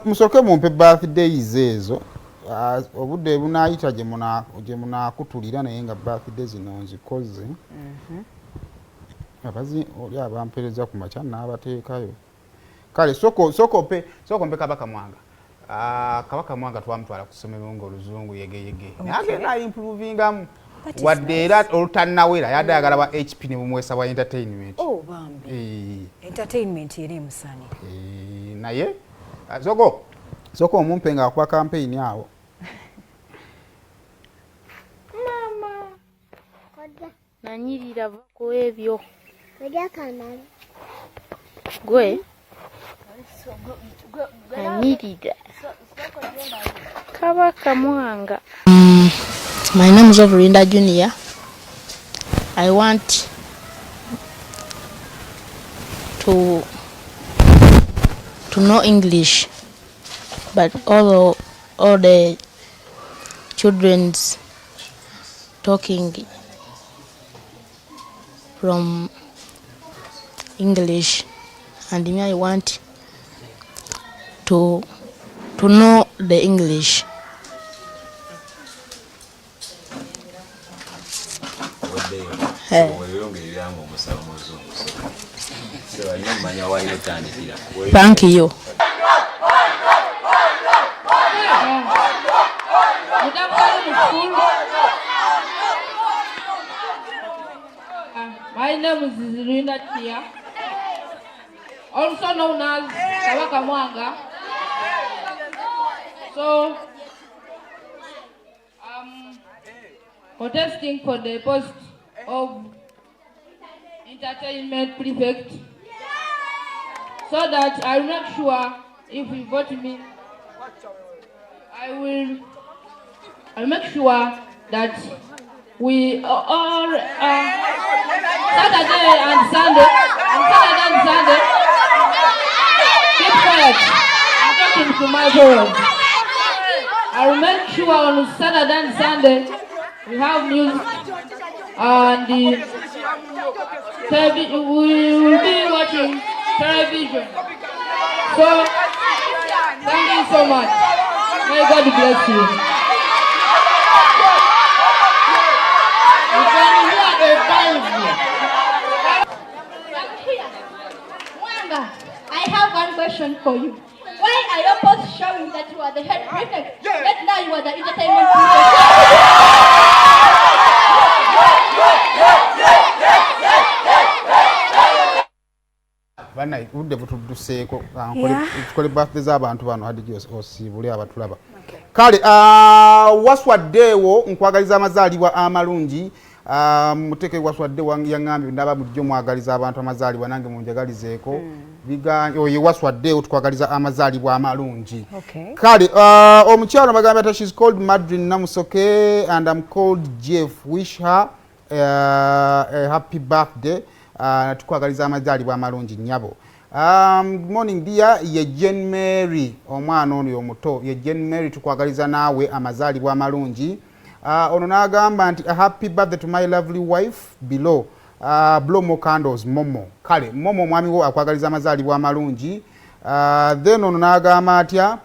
Musoke mumpe birthdays ezo obudde bunayita gye munakutulira naye nga birthday zino nzikoze abazi oli abampereza ku makya n'abateekayo kale soko mpe Kabaka Mwanga. Kabaka Mwanga twamutwala ku ssomero ng'oluzungu yegeyege agenda ayimprovingamu wadde era olutannawera yadde ayagala wa HP ne bumuweesa wa entertainment. Bambi entertainment eri musani naye soko omumpe nga akuba campaign awo. Mama nanyirira ku ebyo gwe nanyirira Kabaka Mwanga. My name is Overinda Junior. I want to know English, but all the children's talking from English, and me I want to know the English. Thank you. My name is Linda Tia, also known as Kabaka Mwanga. So, contesting for the post of Entertainment Prefect, so that I will make sure if you vote me, I'll make sure that we all Saturday and Sunday, keep quiet. I'm talking to my parents. I will make sure on Saturday and Sunday we have music and we will be watching television. So, thank you so much. May God bless you. I have one question for you. Why are your posts showing that you are the head prefect? Yet now you are the entertainment Bana udde butuduseeko tukole birthday z'abantu bano hadiji osibule abatulaba. Kale waswaddeewo nkwagaliza amazaalibwa amalungi. Muteke waswadde yangambye ndaba mujjo mwagaliza abantu amazaalibwa nange munjagalizeeko oye waswadde tukwagaliza amazaalibwa amalungi. Kale omukyalo bagambye ati she's called Madrin Namusoke and I'm called Jeff. Wish her a happy birthday. Tukwagaliza amazaalibwa amalungi nnyabo. Good morning dear, ye Jane Mary omwana ono omuto ye Jane Mary tukwagaliza naawe amazaalibwa amalungi. Ono n'agamba nti a happy birthday to my lovely wife below. Blow more candles Momo. Kale Momo mwami wo akwagaliza amazaalibwa amalungi. Then ono n'agamba atya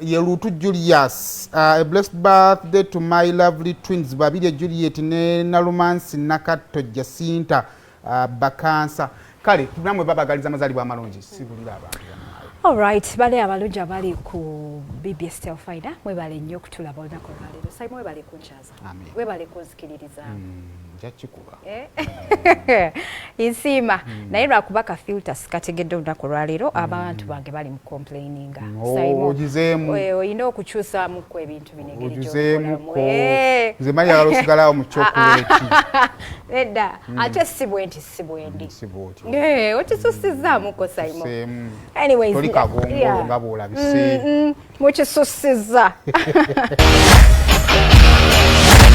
ye Lutu Julius. A blessed birthday to my lovely twins babiri Juliet ne Nalumansi Nakato Jacinta Bakansa. Kale tunamwe babagaliza amazaalibwa amalungi sibulira abantu. All right, bale abalungi abali ku BBS Telfinder mwebale nnyo okutulaba olunaku olwaleero. Sayi mwebale kunchaza. Mwebale kunzikiririza. Jakikuba. Insiima naye lwakuba ka filters kategedde olunaku olwaleero abantu bange bali mu complaininga. Ogizeemu. Oyina okukyusaamu ku ebintu binegere gy'okolamu. Ogizeemu. Nze manya yalo osigalawo mu chocolate. Edda ate si bwenti. Okisussizaamuko Saimo. Anyways, Toli kagongolo nga bw'olabise. Mukisussizza.